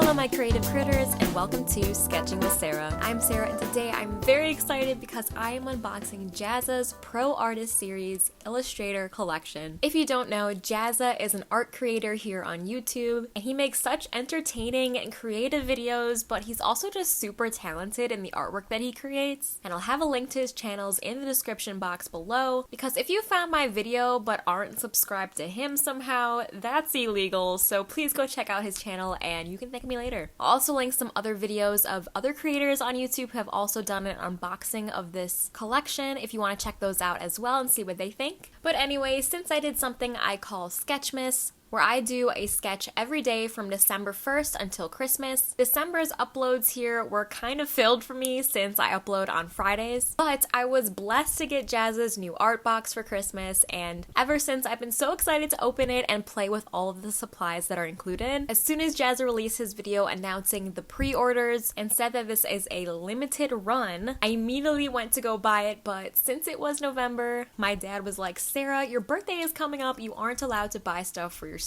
Hello my creative critters and welcome to Sketching with Sarah. I'm Sarah and today I'm very excited because I am unboxing Jazza's Pro Artist Series Illustrator collection. If you don't know, Jazza is an art creator here on YouTube and he makes such entertaining and creative videos, but he's also just super talented in the artwork that he creates. And I'll have a link to his channels in the description box below because if you found my video but aren't subscribed to him somehow, that's illegal, so please go check out his channel and you can thank me later. I'll also link some other videos of other creators on YouTube who have also done an unboxing of this collection if you want to check those out as well and see what they think. But anyway, since I did something I call Sketchmas, where I do a sketch every day from December 1st until Christmas. December's uploads here were kind of filled for me since I upload on Fridays, but I was blessed to get Jazza's new art box for Christmas, and ever since I've been so excited to open it and play with all of the supplies that are included. As soon as Jazza released his video announcing the pre-orders and said that this is a limited run, I immediately went to go buy it, but since it was November, my dad was like, "Sarah, your birthday is coming up, you aren't allowed to buy stuff for yourself,"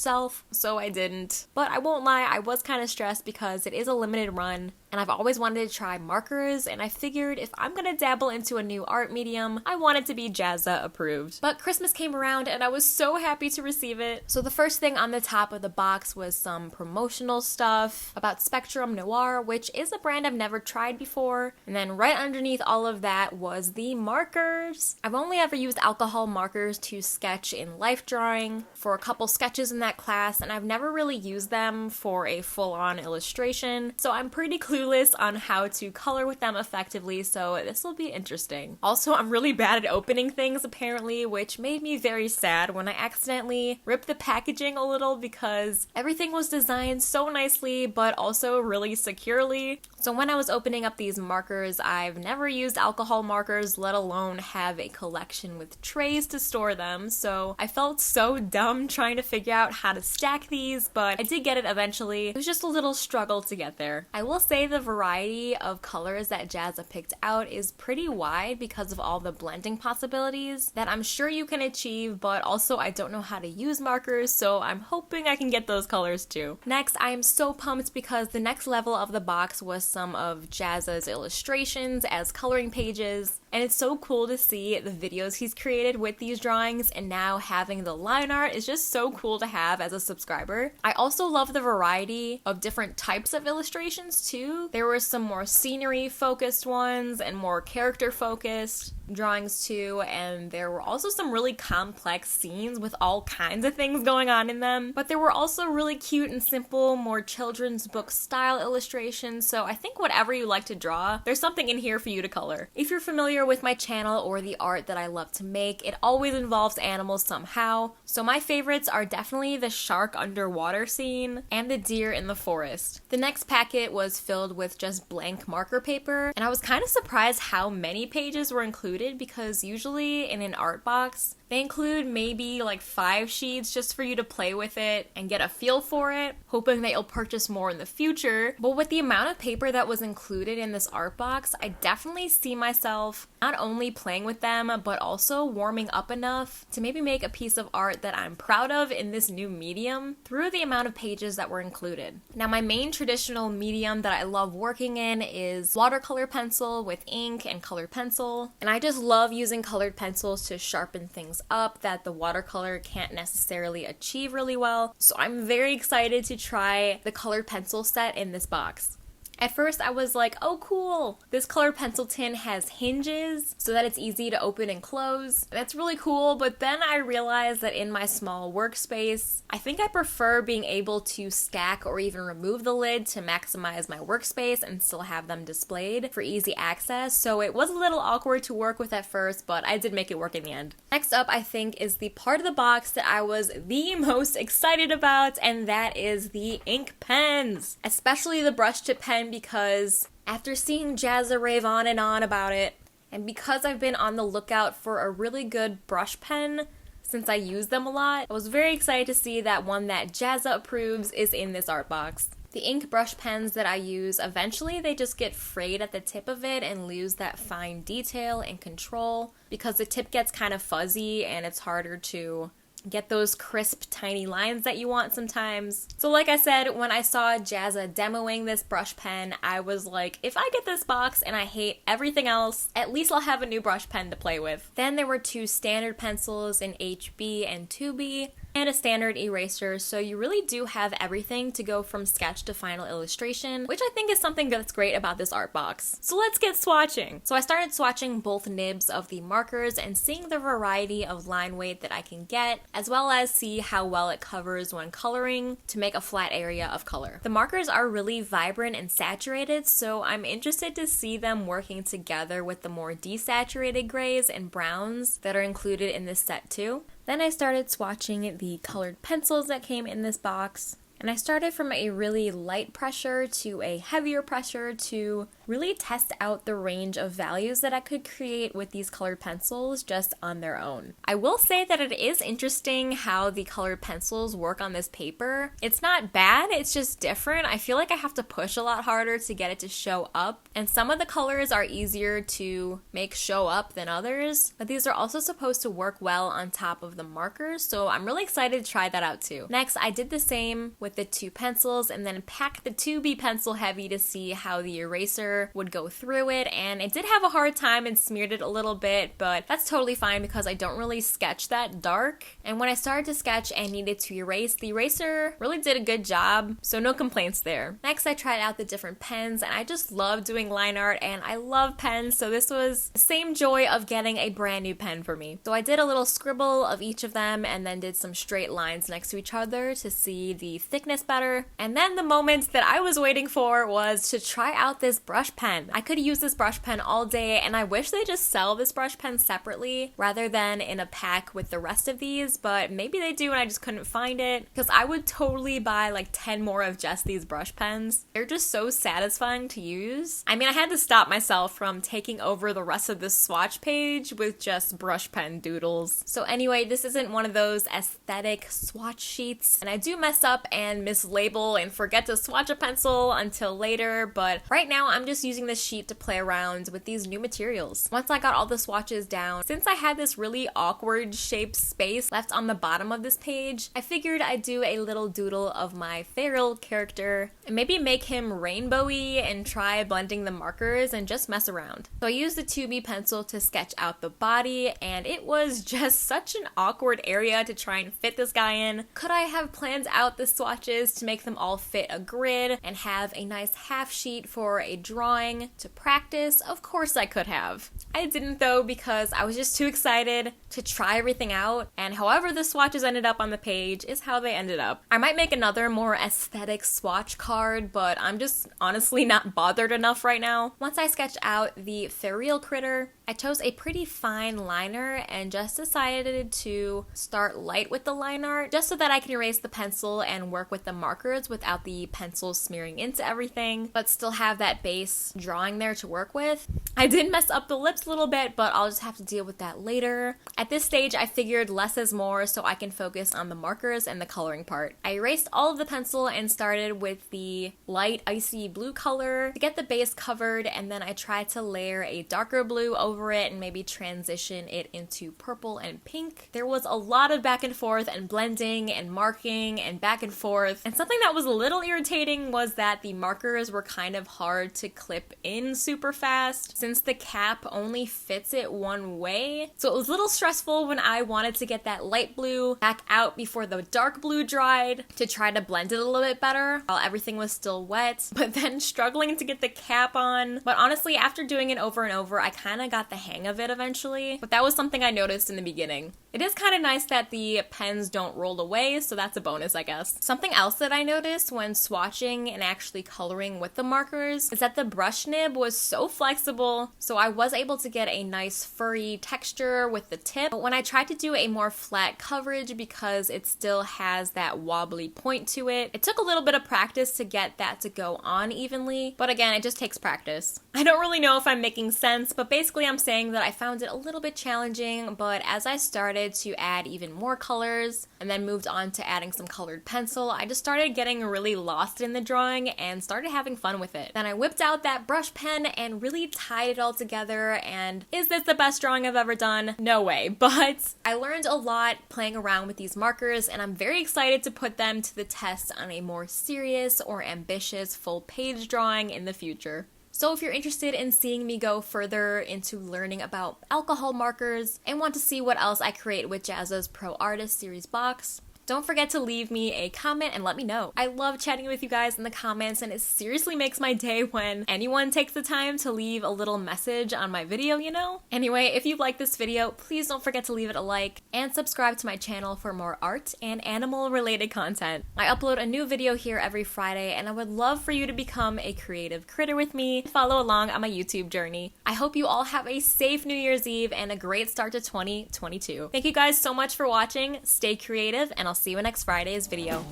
so I didn't. But I won't lie, I was kind of stressed because it is a limited run and I've always wanted to try markers, and I figured if I'm gonna dabble into a new art medium, I want it to be Jazza approved. But Christmas came around and I was so happy to receive it. So the first thing on the top of the box was some promotional stuff about Spectrum Noir, which is a brand I've never tried before. And then right underneath all of that was the markers. I've only ever used alcohol markers to sketch in life drawing for a couple sketches in that class, and I've never really used them for a full-on illustration, so I'm pretty clueless on how to color with them effectively, so this will be interesting. Also, I'm really bad at opening things apparently, which made me very sad when I accidentally ripped the packaging a little because everything was designed so nicely but also really securely. So when I was opening up these markers, I've never used alcohol markers, let alone have a collection with trays to store them, so I felt so dumb trying to figure out how to stack these, but I did get it eventually. It was just a little struggle to get there. I will say the variety of colors that Jazza picked out is pretty wide because of all the blending possibilities that I'm sure you can achieve, but also I don't know how to use markers, so I'm hoping I can get those colors too. Next, I am so pumped because the next level of the box was some of Jazza's illustrations as coloring pages, and it's so cool to see the videos he's created with these drawings, and now having the line art is just so cool to have as a subscriber. I also love the variety of different types of illustrations too. There were some more scenery focused ones and more character focused drawings too, and there were also some really complex scenes with all kinds of things going on in them, but there were also really cute and simple, more children's book style illustrations, so I think whatever you like to draw, there's something in here for you to color. If you're familiar with my channel or the art that I love to make, it always involves animals somehow, so my favorites are definitely the shark underwater scene and the deer in the forest. The next packet was filled with just blank marker paper, and I was kind of surprised how many pages were included because usually in an art box, they include maybe like 5 sheets just for you to play with it and get a feel for it, hoping that you'll purchase more in the future. But with the amount of paper that was included in this art box, I definitely see myself not only playing with them, but also warming up enough to maybe make a piece of art that I'm proud of in this new medium through the amount of pages that were included. Now, my main traditional medium that I love working in is watercolor pencil with ink and colored pencil, and I just love using colored pencils to sharpen things up that the watercolor can't necessarily achieve really well, so I'm very excited to try the colored pencil set in this box. At first I was like, oh cool, this colored pencil tin has hinges so that it's easy to open and close. That's really cool, but then I realized that in my small workspace, I think I prefer being able to stack or even remove the lid to maximize my workspace and still have them displayed for easy access, so it was a little awkward to work with at first, but I did make it work in the end. Next up, I think, is the part of the box that I was the most excited about, and that is the ink pens, especially the brush tip pen, because after seeing Jazza rave on and on about it, and because I've been on the lookout for a really good brush pen since I use them a lot, I was very excited to see that one that Jazza approves is in this art box. The ink brush pens that I use, eventually they just get frayed at the tip of it and lose that fine detail and control because the tip gets kind of fuzzy and it's harder to get those crisp, tiny lines that you want sometimes. So like I said, when I saw Jazza demoing this brush pen, I was like, if I get this box and I hate everything else, at least I'll have a new brush pen to play with. Then there were 2 standard pencils in HB and 2B, and a standard eraser, so you really do have everything to go from sketch to final illustration, which I think is something that's great about this art box. So let's get swatching. So I started swatching both nibs of the markers and seeing the variety of line weight that I can get, as well as see how well it covers when coloring to make a flat area of color. The markers are really vibrant and saturated, so I'm interested to see them working together with the more desaturated grays and browns that are included in this set too. Then I started swatching the colored pencils that came in this box, and I started from a really light pressure to a heavier pressure to really test out the range of values that I could create with these colored pencils just on their own. I will say that it is interesting how the colored pencils work on this paper. It's not bad, it's just different. I feel like I have to push a lot harder to get it to show up, and some of the colors are easier to make show up than others, but these are also supposed to work well on top of the markers, so I'm really excited to try that out too. Next, I did the same with the 2 pencils and then packed the 2B pencil heavy to see how the eraser would go through it, and it did have a hard time and smeared it a little bit, but that's totally fine because I don't really sketch that dark, and when I started to sketch and needed to erase, the eraser really did a good job, so no complaints there. Next, I tried out the different pens, and I just love doing line art and I love pens, so this was the same joy of getting a brand new pen for me. So I did a little scribble of each of them and then did some straight lines next to each other to see the thickness better, and then the moment that I was waiting for was to try out this brush pen. I could use this brush pen all day, and I wish they just sell this brush pen separately rather than in a pack with the rest of these, but maybe they do and I just couldn't find it, because I would totally buy like 10 more of just these brush pens. They're just so satisfying to use. I mean, I had to stop myself from taking over the rest of this swatch page with just brush pen doodles. So anyway, this isn't one of those aesthetic swatch sheets, and I do mess up and mislabel and forget to swatch a pencil until later, but right now I'm just using this sheet to play around with these new materials. Once I got all the swatches down, since I had this really awkward shaped space left on the bottom of this page, I figured I'd do a little doodle of my feral character and maybe make him rainbowy and try blending the markers and just mess around. So I used the 2B pencil to sketch out the body, and it was just such an awkward area to try and fit this guy in. Could I have planned out the swatches to make them all fit a grid and have a nice half sheet for a drawing to practice? Of course I could have. I didn't though, because I was just too excited to try everything out, and however the swatches ended up on the page is how they ended up. I might make another more aesthetic swatch card, but I'm just honestly not bothered enough right now. Once I sketched out the feral critter, I chose a pretty fine liner and just decided to start light with the line art just so that I can erase the pencil and work with the markers without the pencil smearing into everything, but still have that base drawing there to work with. I did mess up the lips a little bit, but I'll just have to deal with that later. At this stage, I figured less is more so I can focus on the markers and the coloring part. I erased all of the pencil and started with the light icy blue color to get the base covered, and then I tried to layer a darker blue over it and maybe transition it into purple and pink. There was a lot of back and forth and blending and marking and back and forth, and something that was a little irritating was that the markers were kind of hard to clip in super fast since the cap only fits it one way. So it was a little stressful when I wanted to get that light blue back out before the dark blue dried to try to blend it a little bit better while everything was still wet, but then struggling to get the cap on. But honestly, after doing it over and over, I kind of got the hang of it eventually, but that was something I noticed in the beginning. It is kind of nice that the pens don't roll away, so that's a bonus, I guess. Something else that I noticed when swatching and actually coloring with the markers is that the brush nib was so flexible, so I was able to get a nice furry texture with the tip. But when I tried to do a more flat coverage, because it still has that wobbly point to it, it took a little bit of practice to get that to go on evenly, but again, it just takes practice. I don't really know if I'm making sense, but basically I'm saying that I found it a little bit challenging, but as I started decided to add even more colors and then moved on to adding some colored pencil, I just started getting really lost in the drawing and started having fun with it. Then I whipped out that brush pen and really tied it all together, and is this the best drawing I've ever done? No way, but I learned a lot playing around with these markers, and I'm very excited to put them to the test on a more serious or ambitious full page drawing in the future. So if you're interested in seeing me go further into learning about alcohol markers and want to see what else I create with Jazza's Pro Artist Series box, don't forget to leave me a comment and let me know. I love chatting with you guys in the comments, and it seriously makes my day when anyone takes the time to leave a little message on my video, you know? Anyway, if you like this video, please don't forget to leave it a like and subscribe to my channel for more art and animal related content. I upload a new video here every Friday, and I would love for you to become a creative critter with me, follow along on my YouTube journey. I hope you all have a safe New Year's Eve and a great start to 2022. Thank you guys so much for watching, stay creative, and I'll see you in next Friday's video.